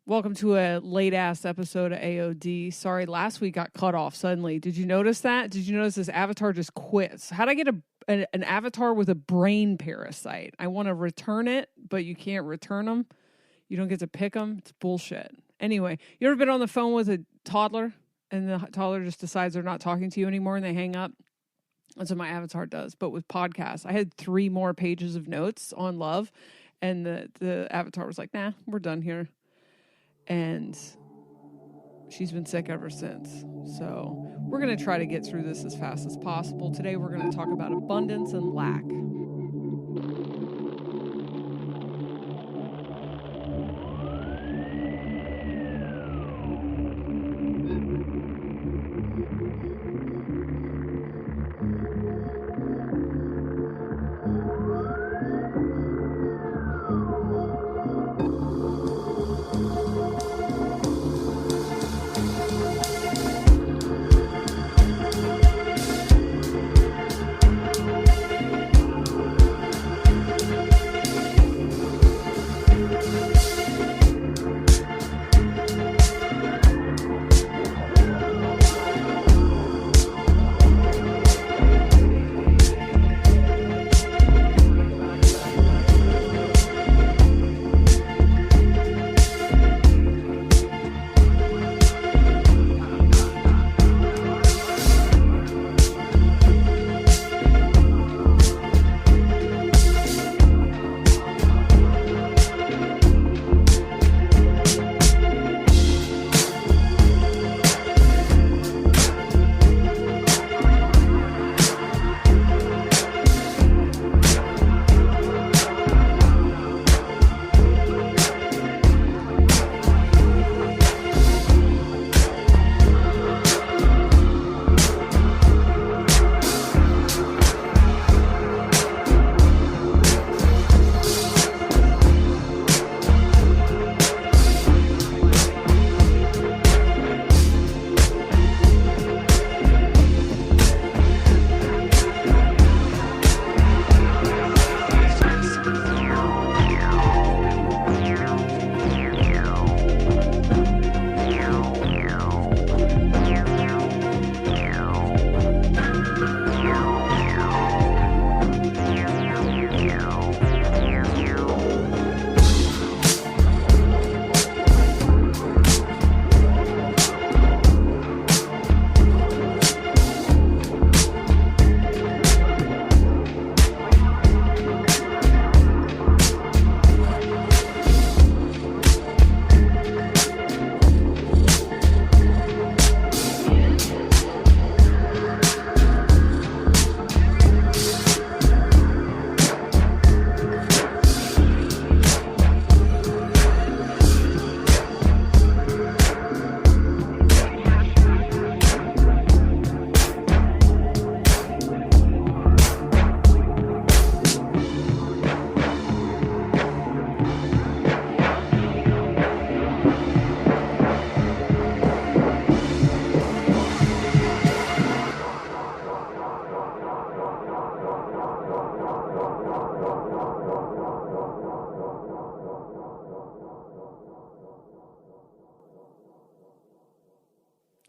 Welcome to a late-ass episode of AOD. Sorry, last week got cut off suddenly. Did you notice that? Did you notice this avatar just quits? How'd I get an avatar with a brain parasite? I want to return it, but you can't return them. You don't get to pick them. It's bullshit. Anyway, you ever been on the phone with a toddler and the toddler just decides they're not talking to you anymore and they hang up? That's what my avatar does. But with podcasts, I had 3 more pages of notes on love, and the avatar was like, nah, we're done here. And she's been sick ever since. So we're going to try to get through this as fast as possible. Today we're going to talk about abundance and lack.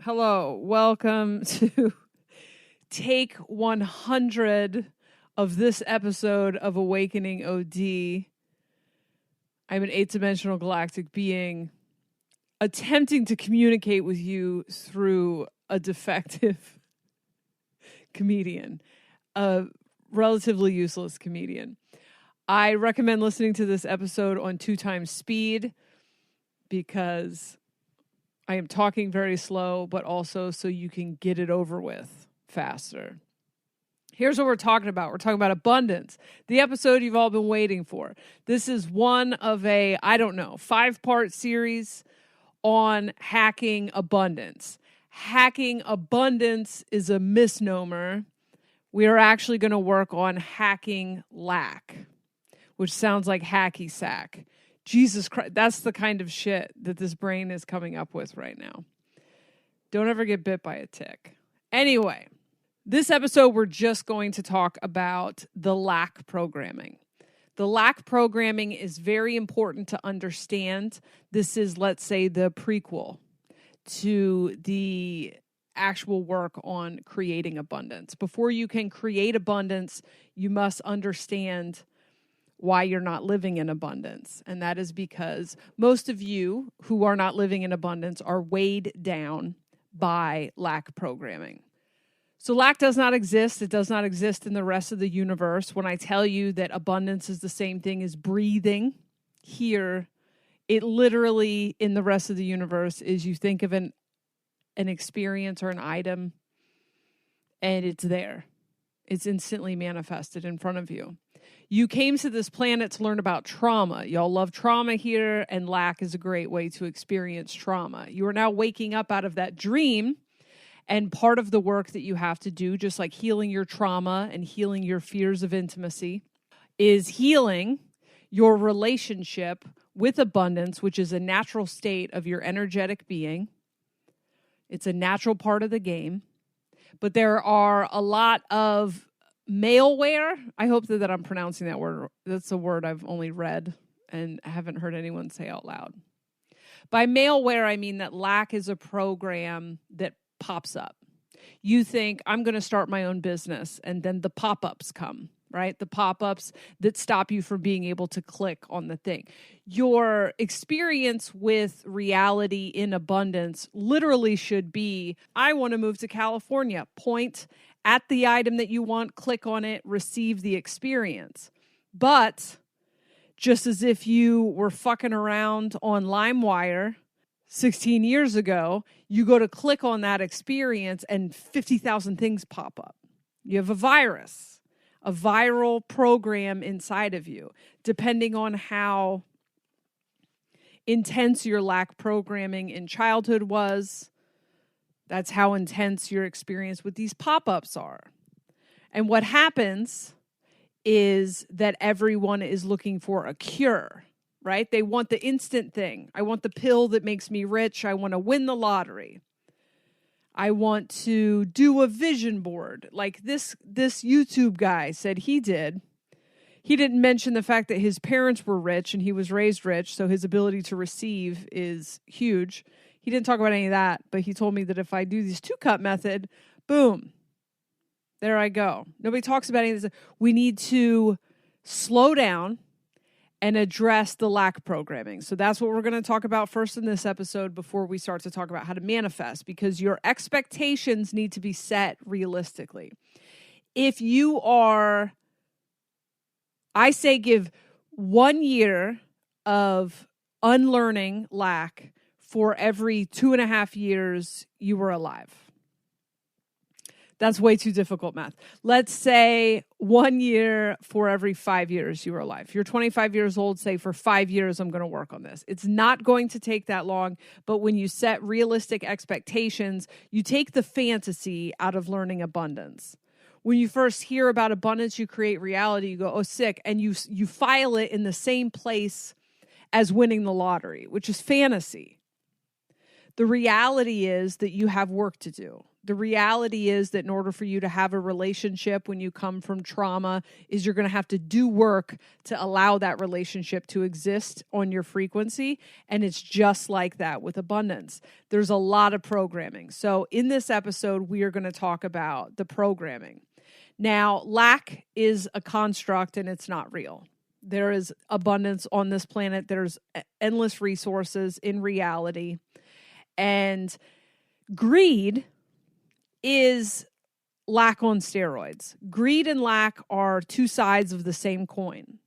Hello, welcome to take 100 of this episode of Awakening OD. I'm an 8-dimensional galactic being attempting to communicate with you through a defective comedian, a relatively useless comedian. I recommend listening to this episode on 2 times speed because I am talking very slow, but also so you can get it over with faster. Here's what we're talking about. We're talking about abundance, the episode you've all been waiting for. This is one of a, 5-part series on hacking abundance. Hacking abundance is a misnomer. We are actually going to work on hacking lack, which sounds like hacky sack. Jesus Christ, that's the kind of shit that this brain is coming up with right now. Don't ever get bit by a tick. Anyway, this episode, we're just going to talk about the lack programming. The lack programming is very important to understand. This is, let's say, the prequel to the actual work on creating abundance. Before you can create abundance, you must understand why you're not living in abundance. And that is because most of you who are not living in abundance are weighed down by lack programming. So lack does not exist. It does not exist in the rest of the universe. When I tell you that abundance is the same thing as breathing, here, it literally in the rest of the universe is you think of an experience or an item and it's there. It's instantly manifested in front of you. You came to this planet to learn about trauma. Y'all love trauma here, and lack is a great way to experience trauma. You are now waking up out of that dream. And part of the work that you have to do, just like healing your trauma and healing your fears of intimacy, is healing your relationship with abundance, which is a natural state of your energetic being. It's a natural part of the game. But there are a lot of maleware. I hope that I'm pronouncing that word. That's a word I've only read and haven't heard anyone say out loud. By maleware, I mean that lack is a program that pops up. You think, I'm going to start my own business, and then the pop-ups come, right? The pop-ups that stop you from being able to click on the thing. Your experience with reality in abundance literally should be, I want to move to California. Point at the item that you want, click on it, receive the experience. But just as if you were fucking around on LimeWire 16 years ago, you go to click on that experience and 50,000 things pop up. You have a virus, a viral program inside of you. Depending on how intense your lack programming in childhood was, that's how intense your experience with these pop-ups are. And what happens is that everyone is looking for a cure. Right? They want the instant thing. I want the pill that makes me rich. I want to win the lottery. I want to do a vision board like this YouTube guy said he did. He didn't mention the fact that his parents were rich and he was raised rich, so his ability to receive is huge. He didn't talk about any of that, but he told me that if I do this 2-cut method, boom, there I go. Nobody talks about any of this. We need to slow down and address the lack programming. So that's what we're going to talk about first in this episode before we start to talk about how to manifest, because your expectations need to be set realistically. If you are, I say give 1 year of unlearning lack for every 2.5 years you were alive. That's way too difficult math. Let's say 1 year for every 5 years you were alive. If you're 25 years old, say for 5 years, I'm going to work on this. It's not going to take that long, but when you set realistic expectations, you take the fantasy out of learning abundance. When you first hear about abundance, you create reality, you go, oh, sick, and you file it in the same place as winning the lottery, which is fantasy. The reality is that you have work to do. The reality is that in order for you to have a relationship when you come from trauma is you're going to have to do work to allow that relationship to exist on your frequency. And it's just like that with abundance. There's a lot of programming. So in this episode, we are going to talk about the programming. Now, lack is a construct and it's not real. There is abundance on this planet. There's endless resources in reality. And greed is lack on steroids. Greed and lack are two sides of the same coin.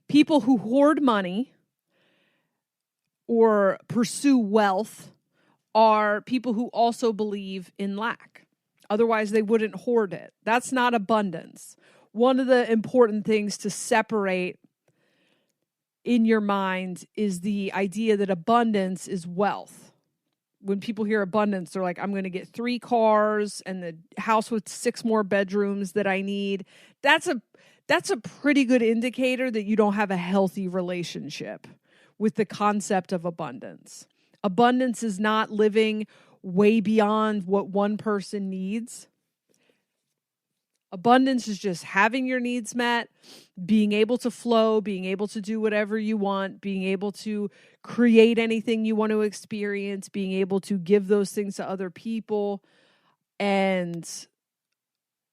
People who hoard money or pursue wealth are people who also believe in lack. Otherwise, they wouldn't hoard it. That's not abundance. One of the important things to separate in your mind is the idea that abundance is wealth. When people hear abundance, they're like, I'm going to get 3 cars and the house with 6 more bedrooms that I need. That's a pretty good indicator that you don't have a healthy relationship with the concept of abundance. Abundance is not living way beyond what one person needs. Abundance is just having your needs met, being able to flow, being able to do whatever you want, being able to create anything you want to experience, being able to give those things to other people. And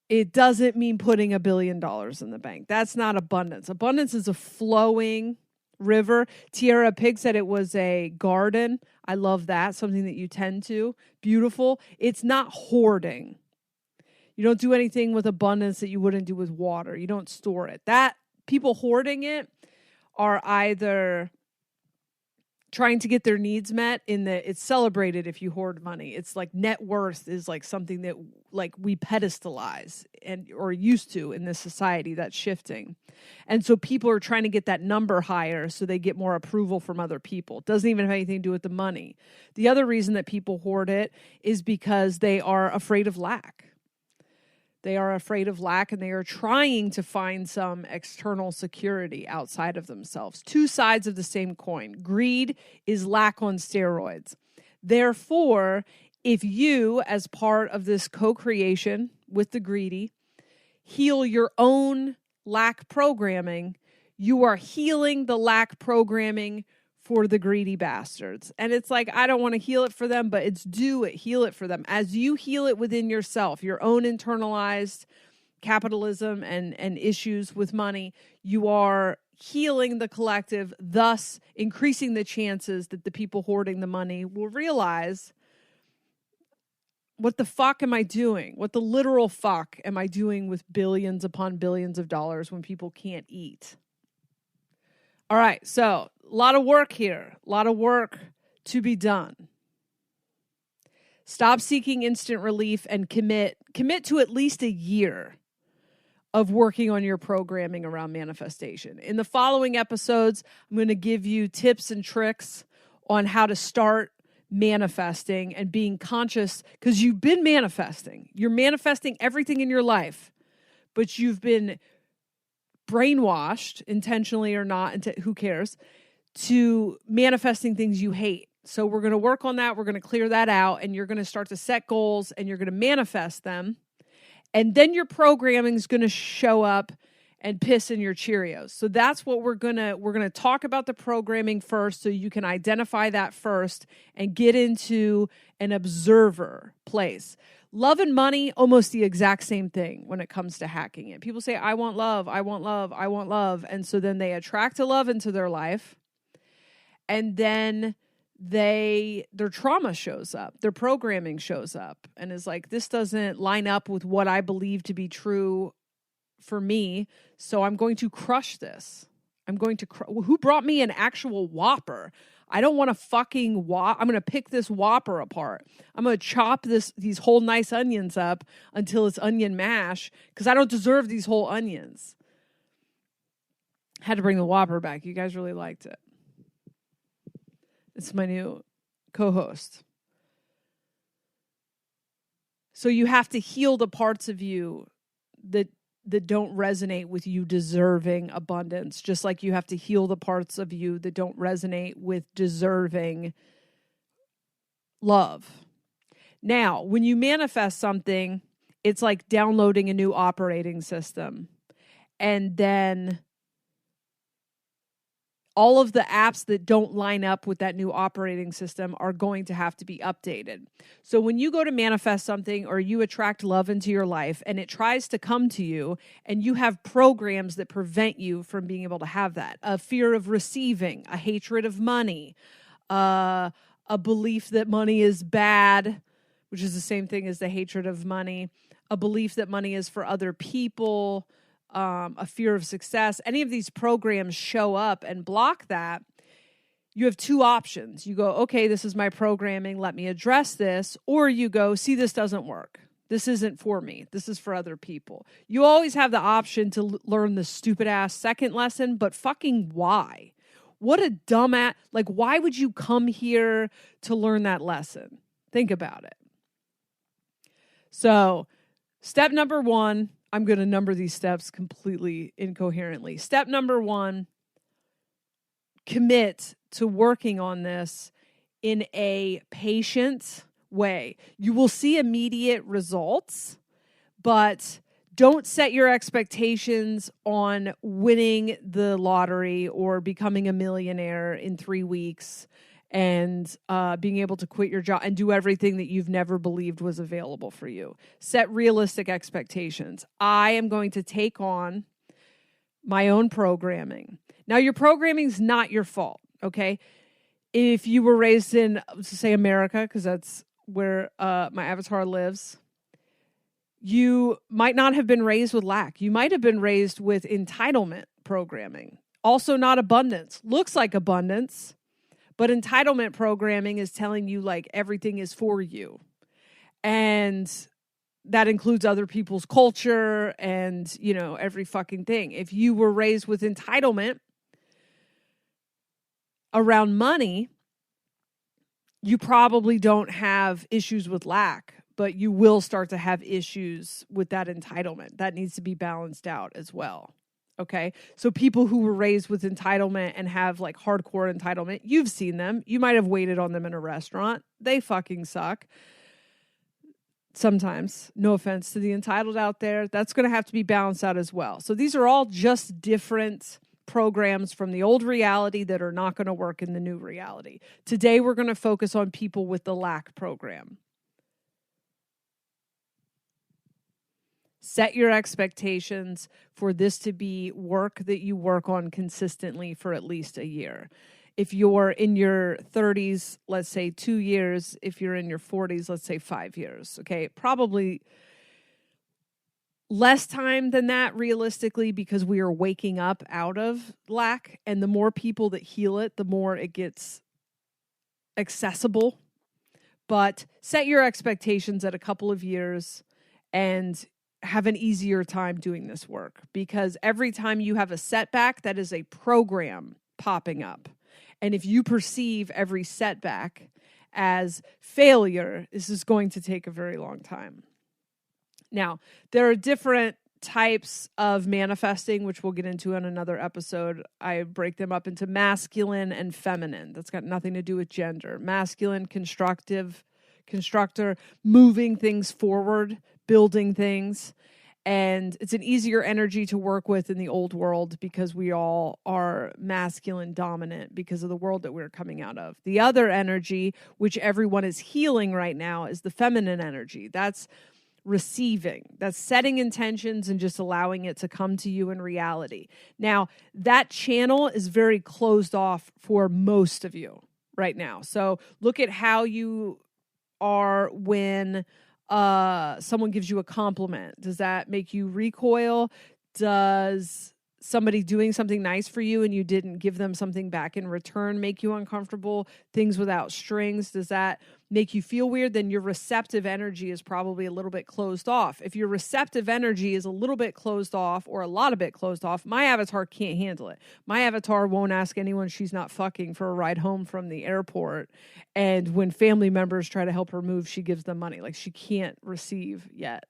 it doesn't mean putting $1 billion in the bank. That's not abundance. Abundance is a flowing river. Tierra Pig said it was a garden. I love that. Something that you tend to. Beautiful. It's not hoarding. You don't do anything with abundance that you wouldn't do with water. You don't store it. That people hoarding it are either trying to get their needs met in that it's celebrated if you hoard money. It's like net worth is like something that like we pedestalize and or used to in this society that's shifting. And so people are trying to get that number higher so they get more approval from other people. It doesn't even have anything to do with the money. The other reason that people hoard it is because they are afraid of lack. They are afraid of lack and they are trying to find some external security outside of themselves. Two sides of the same coin. Greed is lack on steroids. Therefore, if you, as part of this co-creation with the greedy, heal your own lack programming, you are healing the lack programming for the greedy bastards. And it's like, I don't want to heal it for them, but it's do it, heal it for them. As you heal it within yourself, your own internalized capitalism and issues with money, you are healing the collective, thus increasing the chances that the people hoarding the money will realize, what the fuck am I doing? What the literal fuck am I doing with billions upon billions of dollars when people can't eat? All right, so a lot of work here, a lot of work to be done. Stop seeking instant relief and commit to at least a year of working on your programming around manifestation. In the following episodes, I'm going to give you tips and tricks on how to start manifesting and being conscious, because you've been manifesting. You're manifesting everything in your life, but you've been brainwashed, intentionally or not, who cares, to manifesting things you hate. So we're going to work on that. We're going to clear that out, and you're going to start to set goals and you're going to manifest them. And then your programming is going to show up and piss in your Cheerios. So that's what we're going to talk about, the programming first, so you can identify that first and get into an observer place. Love and money, almost the exact same thing when it comes to hacking it. People say, I want love, I want love, I want love. And so then they attract a love into their life. And then their trauma shows up, their programming shows up and is like, this doesn't line up with what I believe to be true for me. So I'm going to crush this. Who brought me an actual Whopper? I don't want a fucking I'm going to pick this Whopper apart. I'm going to chop these whole nice onions up until it's onion mash because I don't deserve these whole onions. Had to bring the Whopper back. You guys really liked it. It's my new co-host. So you have to heal the parts of you that don't resonate with you deserving abundance, just like you have to heal the parts of you that don't resonate with deserving love. Now, when you manifest something, it's like downloading a new operating system. And then all of the apps that don't line up with that new operating system are going to have to be updated. So when you go to manifest something or you attract love into your life and it tries to come to you and you have programs that prevent you from being able to have that, a fear of receiving, a hatred of money, a belief that money is bad, which is the same thing as the hatred of money, a belief that money is for other people, a fear of success, any of these programs show up and block that, you have two options. You go, okay, this is my programming, let me address this. Or you go, see, this doesn't work. This isn't for me. This is for other people. You always have the option to learn the stupid ass second lesson, but fucking why? What a dumbass, like, why would you come here to learn that lesson? Think about it. So, step number 1, I'm going to number these steps completely incoherently. Step number 1, commit to working on this in a patient way. You will see immediate results, but Don't set your expectations on winning the lottery or becoming a millionaire in 3 weeks and being able to quit your job and do everything that you've never believed was available for you. Set realistic expectations. I am going to take on my own programming. Now, your programming is not your fault, okay? If you were raised in, say, America, because that's where my avatar lives, you might not have been raised with lack. You might have been raised with entitlement programming. Also not abundance. Looks like abundance, but entitlement programming is telling you like everything is for you. And that includes other people's culture and, you know, every fucking thing. If you were raised with entitlement around money, you probably don't have issues with lack, but you will start to have issues with that entitlement. That needs to be balanced out as well. Okay. So people who were raised with entitlement and have like hardcore entitlement, you've seen them. You might have waited on them in a restaurant. They fucking suck. Sometimes, no offense to the entitled out there, that's going to have to be balanced out as well. So these are all just different programs from the old reality that are not going to work in the new reality. Today, we're going to focus on people with the lack program. Set your expectations for this to be work that you work on consistently for at least a year. If you're in your 30s, let's say 2 years. If you're in your 40s, let's say 5 years. Okay, probably less time than that realistically, because we are waking up out of lack. And the more people that heal it, the more it gets accessible. But set your expectations at a couple of years and have an easier time doing this work, because every time you have a setback, that is a program popping up. And if you perceive every setback as failure, this is going to take a very long time. Now, there are different types of manifesting, which we'll get into in another episode. I break them up into masculine and feminine. That's got nothing to do with gender. Masculine, constructor, moving things forward, building things. And it's an easier energy to work with in the old world because we all are masculine dominant because of the world that we're coming out of. The other energy, which everyone is healing right now, is the feminine energy. That's receiving. That's setting intentions and just allowing it to come to you in reality. Now, that channel is very closed off for most of you right now. So look at how you are when someone gives you a compliment. Does that make you recoil? Does somebody doing something nice for you and you didn't give them something back in return make you uncomfortable? Things without strings, does that make you feel weird? Then your receptive energy is probably a little bit closed off. If your receptive energy is a little bit closed off or a lot of bit closed off, my avatar can't handle it. My avatar won't ask anyone she's not fucking for a ride home from the airport. And when family members try to help her move, she gives them money. Like, she can't receive yet.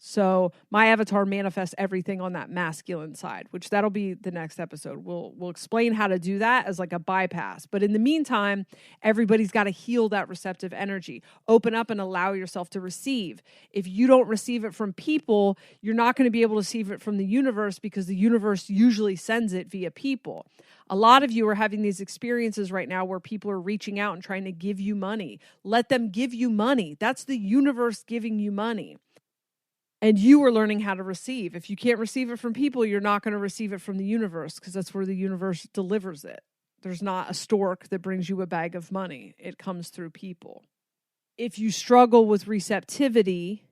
So my avatar manifests everything on that masculine side, which that'll be the next episode. We'll explain how to do that as like a bypass. But in the meantime, everybody's got to heal that receptive energy. Open up and allow yourself to receive. If you don't receive it from people, you're not going to be able to receive it from the universe, because the universe usually sends it via people. A lot of you are having these experiences right now where people are reaching out and trying to give you money. Let them give you money. That's the universe giving you money. And you are learning how to receive. If you can't receive it from people, you're not going to receive it from the universe, because that's where the universe delivers it. There's not a stork that brings you a bag of money. It comes through people. If you struggle with receptivity,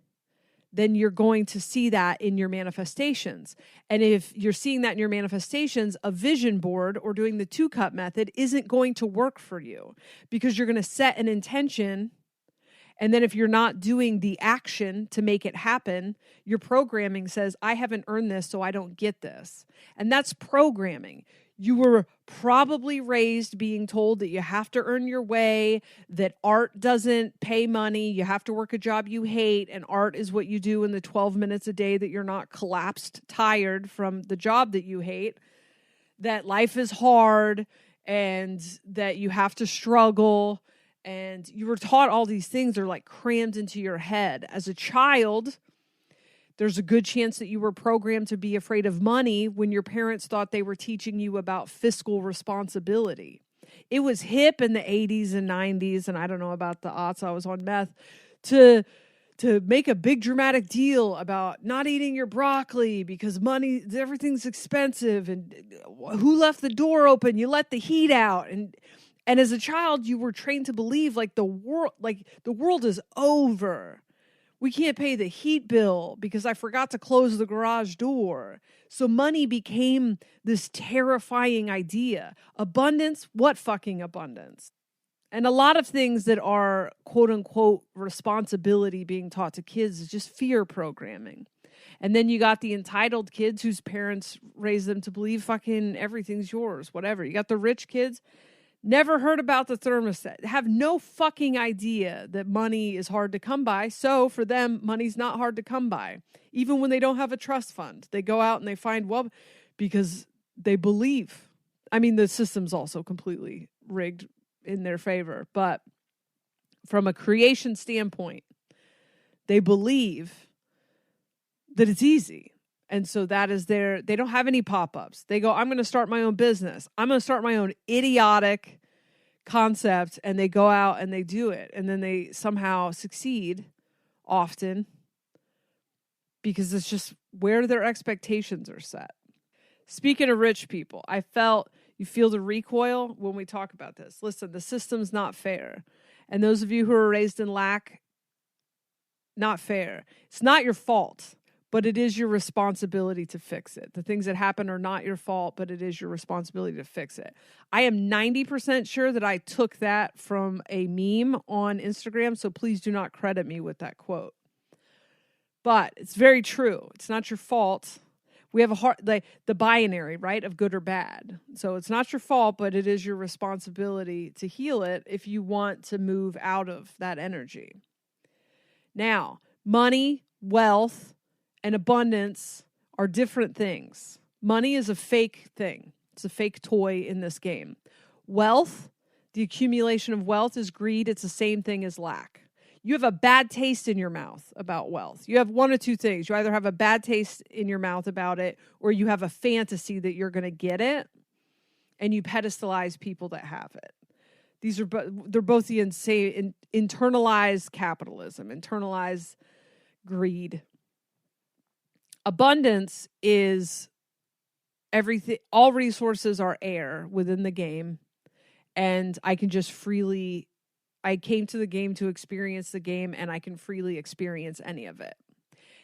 then you're going to see that in your manifestations. And if you're seeing that in your manifestations, a vision board or doing the 2-cup method isn't going to work for you, because you're going to set an intention. And then if you're not doing the action to make it happen, your programming says, I haven't earned this, so I don't get this. And that's programming. You were probably raised being told that you have to earn your way, that art doesn't pay money, you have to work a job you hate, and art is what you do in the 12 minutes a day that you're not collapsed, tired from the job that you hate, that life is hard, and that you have to struggle. And you were taught all these things are like crammed into your head. As a child, There's a good chance that you were programmed to be afraid of money when your parents thought they were teaching you about fiscal responsibility. It was hip in the 80s and 90s, and I don't know about the aughts, I was on meth, to make a big dramatic deal about not eating your broccoli because everything's expensive, and who left the door open? You let the heat out. And as a child, you were trained to believe the world is over. We can't pay the heat bill because I forgot to close the garage door. So money became this terrifying idea. Abundance? What fucking abundance? And a lot of things that are quote unquote responsibility being taught to kids is just fear programming. And then you got the entitled kids whose parents raised them to believe fucking everything's yours, whatever. You got the rich kids, never heard about the thermostat, have no fucking idea that money is hard to come by. So for them, money's not hard to come by. Even when they don't have a trust fund, they go out and they find, because they believe. I mean, the system's also completely rigged in their favor. But from a creation standpoint, they believe that it's easy. And so that is they don't have any pop-ups. They go, I'm going to start my own business. I'm going to start my own idiotic concept. And they go out and they do it. And then they somehow succeed often because it's just where their expectations are set. Speaking of rich people, you feel the recoil when we talk about this. Listen, the system's not fair. And those of you who are raised in lack, not fair. It's not your fault, but it is your responsibility to fix it. The things that happen are not your fault, but it is your responsibility to fix it. I am 90% sure that I took that from a meme on Instagram, so please do not credit me with that quote. But it's very true. It's not your fault. We have the binary, right, of good or bad. So it's not your fault, but it is your responsibility to heal it if you want to move out of that energy. Now, money, wealth, and abundance are different things. Money is a fake thing. It's a fake toy in this game. Wealth, the accumulation of wealth, is greed. It's the same thing as lack. You have a bad taste in your mouth about wealth. You have one of two things. You either have a bad taste in your mouth about it, or you have a fantasy that you're going to get it, and you pedestalize people that have it. They're both the insane internalized capitalism, internalized greed. Abundance is everything. All resources are air within the game, and I can just freely. I came to the game to experience the game, and I can freely experience any of it.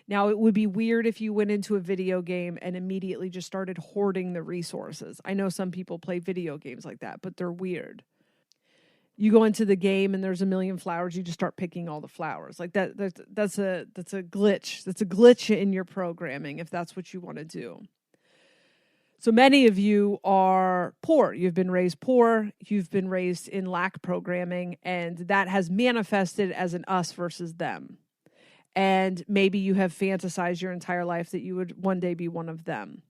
Now, it would be weird if you went into a video game and immediately just started hoarding the resources. I know some people play video games like that, but they're weird. You go into the game and there's a million flowers, you just start picking all the flowers. Like that's a glitch. That's a glitch in your programming if that's what you want to do. So many of you are poor. You've been raised poor. You've been raised in lack programming, and that has manifested as an us versus them. And maybe you have fantasized your entire life that you would one day be one of them.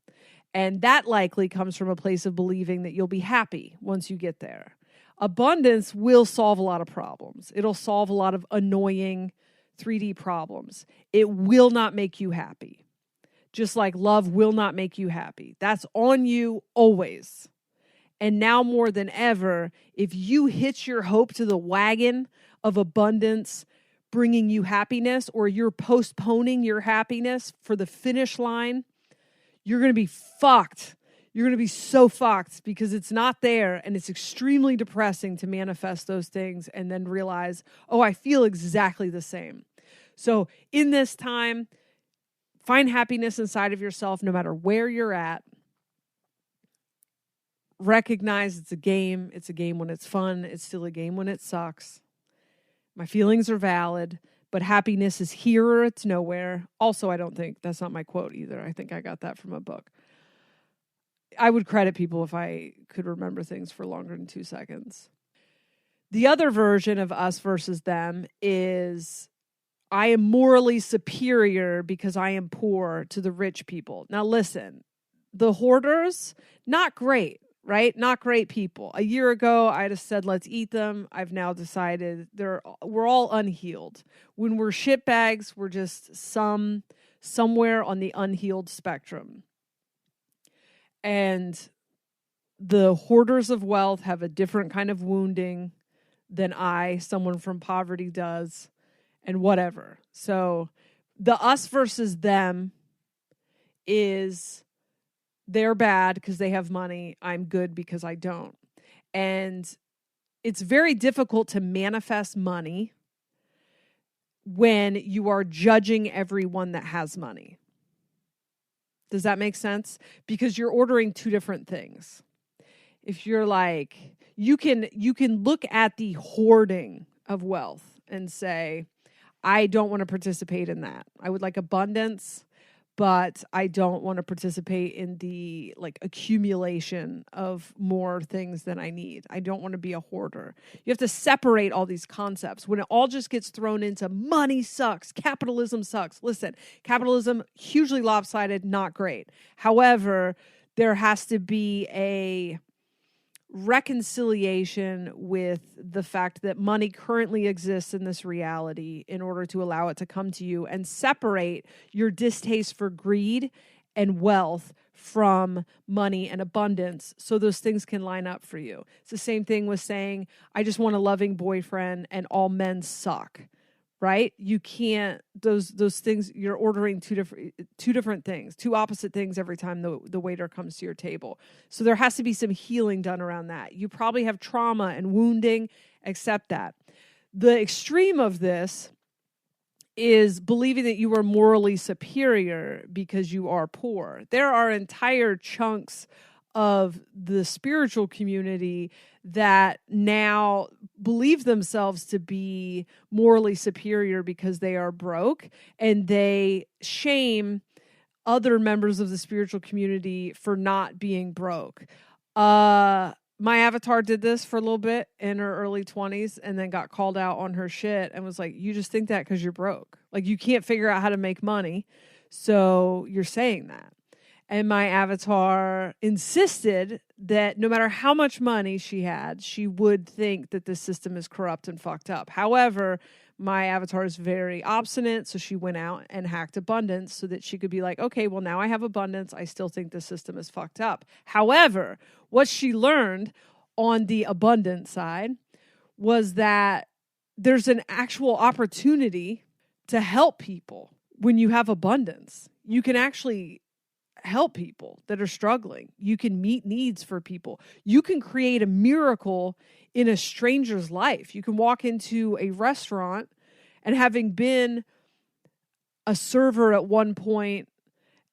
And that likely comes from a place of believing that you'll be happy once you get there. Abundance will solve a lot of problems. It'll solve a lot of annoying 3D problems. It will not make you happy. Just like love will not make you happy. That's on you always. And now more than ever, if you hitch your hope to the wagon of abundance bringing you happiness, or you're postponing your happiness for the finish line, you're going to be fucked. You're going to be so fucked because it's not there, and it's extremely depressing to manifest those things and then realize, oh, I feel exactly the same. So in this time, find happiness inside of yourself no matter where you're at. Recognize it's a game. It's a game when it's fun. It's still a game when it sucks. My feelings are valid, but happiness is here or it's nowhere. Also, I don't think, that's not my quote either. I think I got that from a book. I would credit people if I could remember things for longer than 2 seconds. The other version of us versus them is I am morally superior because I am poor to the rich people. Now listen, the hoarders, not great, right? Not great people. A year ago, I'd have said, let's eat them. I've now decided we're all unhealed. When we're shitbags, we're just some somewhere on the unhealed spectrum. And the hoarders of wealth have a different kind of wounding than someone from poverty, does, and whatever. So the us versus them is they're bad because they have money. I'm good because I don't. And it's very difficult to manifest money when you are judging everyone that has money. Does that make sense? Because you're ordering two different things. If you're like, you can look at the hoarding of wealth and say, I don't want to participate in that. I would like abundance, but I don't want to participate in the accumulation of more things than I need. I don't want to be a hoarder. You have to separate all these concepts. When it all just gets thrown into money sucks, capitalism sucks. Listen, capitalism, hugely lopsided, not great. However, there has to be a reconciliation with the fact that money currently exists in this reality in order to allow it to come to you, and separate your distaste for greed and wealth from money and abundance so those things can line up for you. It's the same thing with saying, I just want a loving boyfriend and all men suck. Right? You can't, those things, you're ordering two different things, two opposite things every time the waiter comes to your table. So there has to be some healing done around that. You probably have trauma and wounding, accept that. The extreme of this is believing that you are morally superior because you are poor. There are entire chunks of the spiritual community that now believe themselves to be morally superior because they are broke, and they shame other members of the spiritual community for not being broke. My avatar did this for a little bit in her early 20s and then got called out on her shit and was like, you just think that because you're broke. Like, you can't figure out how to make money, so you're saying that. And my avatar insisted that no matter how much money she had, she would think that the system is corrupt and fucked up. However, my avatar is very obstinate, so she went out and hacked abundance so that she could be like, okay, well, now I have abundance. I still think the system is fucked up. However, what she learned on the abundance side was that there's an actual opportunity to help people when you have abundance. You can actually help people that are struggling. You can meet needs for people. You can create a miracle in a stranger's life. You can walk into a restaurant and, having been a server at one point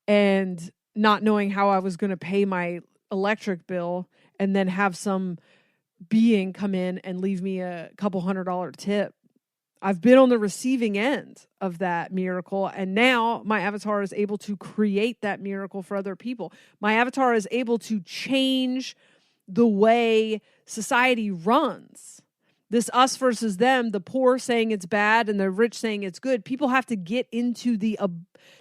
and not knowing how I was going to pay my electric bill, and then have some being come in and leave me a couple $100 tip. I've been on the receiving end of that miracle, and now my avatar is able to create that miracle for other people. My avatar is able to change the way society runs. This us versus them, the poor saying it's bad and the rich saying it's good. People have to get into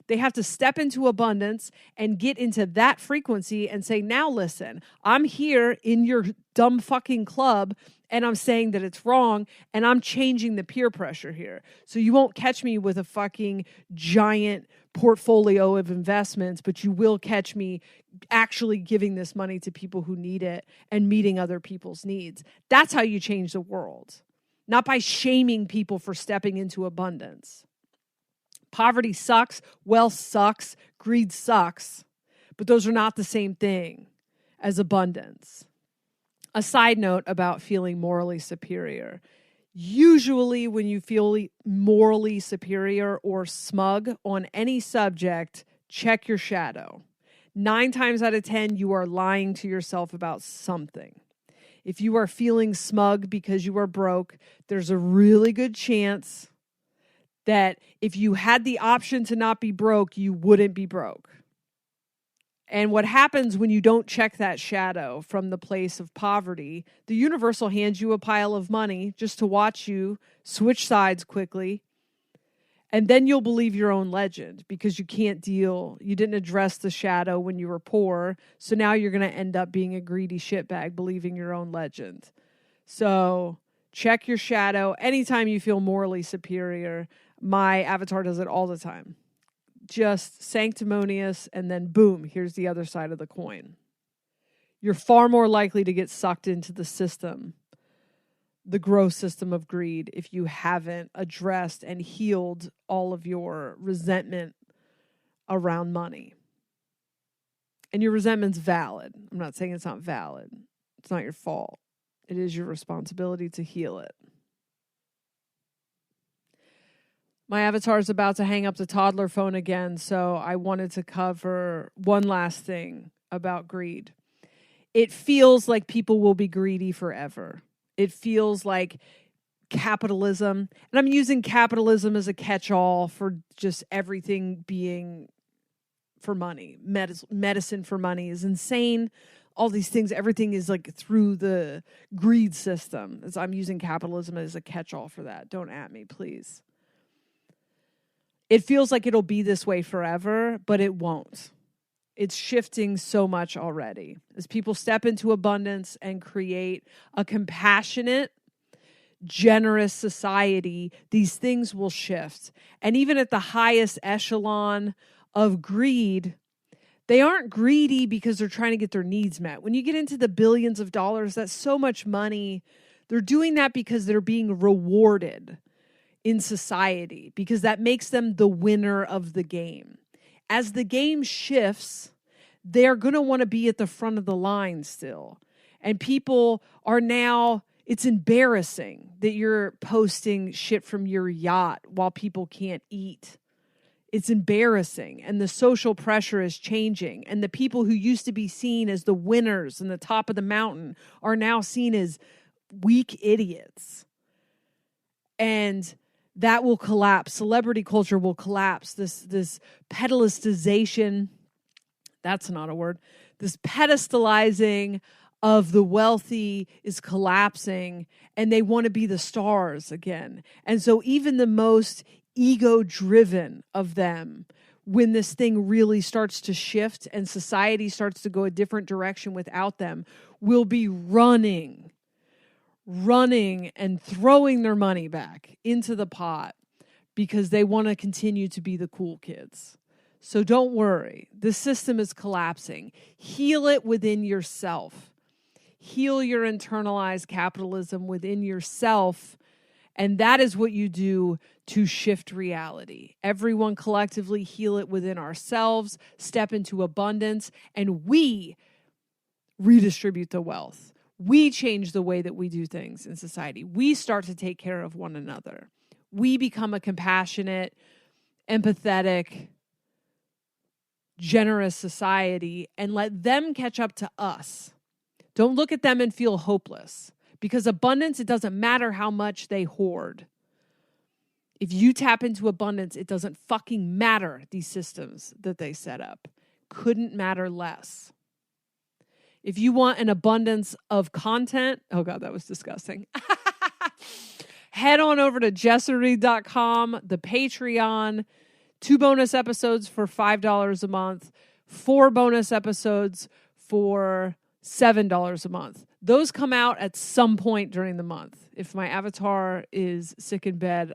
they have to step into abundance and get into that frequency and say, now listen, I'm here in your dumb fucking club, and I'm saying that it's wrong, and I'm changing the peer pressure here. So you won't catch me with a fucking giant portfolio of investments, but you will catch me actually giving this money to people who need it and meeting other people's needs. That's how you change the world, not by shaming people for stepping into abundance. Poverty sucks, wealth sucks, greed sucks, but those are not the same thing as abundance. A side note about feeling morally superior. Usually when you feel morally superior or smug on any subject, check your shadow. 9 times out of 10, you are lying to yourself about something. If you are feeling smug because you are broke, there's a really good chance that if you had the option to not be broke, you wouldn't be broke. And what happens when you don't check that shadow from the place of poverty, the universe will hand you a pile of money just to watch you switch sides quickly. And then you'll believe your own legend because you didn't address the shadow when you were poor. So now you're going to end up being a greedy shitbag believing your own legend. So check your shadow anytime you feel morally superior. My avatar does it all the time. just sanctimonious, and then boom, here's the other side of the coin. You're far more likely to get sucked into the system, the gross system of greed, if you haven't addressed and healed all of your resentment around money. And your resentment's valid. I'm not saying it's not valid. It's not your fault. It is your responsibility to heal it. My avatar is about to hang up the toddler phone again, so I wanted to cover one last thing about greed. It feels like people will be greedy forever. It feels like capitalism, and I'm using capitalism as a catch-all for just everything being for money. Medicine for money is insane. All these things, everything is like through the greed system. I'm using capitalism as a catch-all for that. Don't at me, please. It feels like it'll be this way forever, but it won't. It's shifting so much already. As people step into abundance and create a compassionate, generous society, these things will shift. And even at the highest echelon of greed, they aren't greedy because they're trying to get their needs met. When you get into the billions of dollars, that's so much money. They're doing that because they're being rewarded in society, because that makes them the winner of the game. As the game shifts, they're going to want to be at the front of the line still. And people are now, it's embarrassing that you're posting shit from your yacht while people can't eat. It's embarrassing. And the social pressure is changing. And the people who used to be seen as the winners and the top of the mountain are now seen as weak idiots. And that will collapse. Celebrity culture will collapse. This pedestalization, that's not a word. This pedestalizing of the wealthy is collapsing, and they want to be the stars again. And so even the most ego-driven of them, when this thing really starts to shift and society starts to go a different direction without them, will be running and throwing their money back into the pot because they want to continue to be the cool kids. So don't worry. The system is collapsing. Heal it within yourself. Heal your internalized capitalism within yourself. And that is what you do to shift reality. Everyone collectively heal it within ourselves, step into abundance, and we redistribute the wealth. We change the way that we do things in society. We start to take care of one another. We become a compassionate, empathetic, generous society and let them catch up to us. Don't look at them and feel hopeless, because abundance, it doesn't matter how much they hoard. If you tap into abundance, it doesn't fucking matter these systems that they set up. Couldn't matter less. If you want an abundance of content, oh God, that was disgusting. Head on over to jessereed.com, the Patreon, 2 bonus episodes for $5 a month, 4 bonus episodes for $7 a month. Those come out at some point during the month. If my avatar is sick in bed,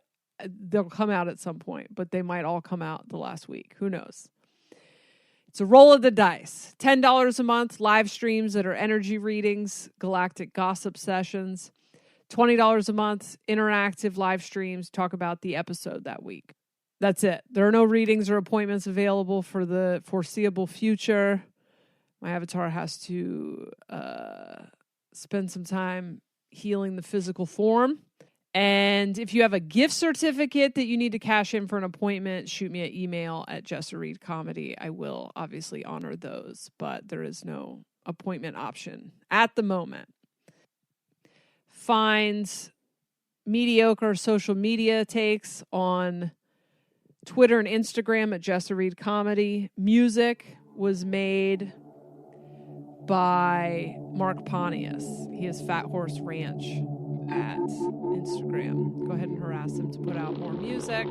they'll come out at some point, but they might all come out the last week. Who knows? It's a roll of the dice. $10 a month, live streams that are energy readings, galactic gossip sessions. $20 a month, interactive live streams, talk about the episode that week. That's it. There are no readings or appointments available for the foreseeable future. My avatar has to spend some time healing the physical form. And if you have a gift certificate that you need to cash in for an appointment, shoot me an email at jessereedcomedy. I will obviously honor those, but there is no appointment option at the moment. Find mediocre social media takes on Twitter and Instagram at jessereedcomedy. Music was made by Mark Pontius. He has Fat Horse Ranch at Instagram. Go ahead and harass him to put out more music.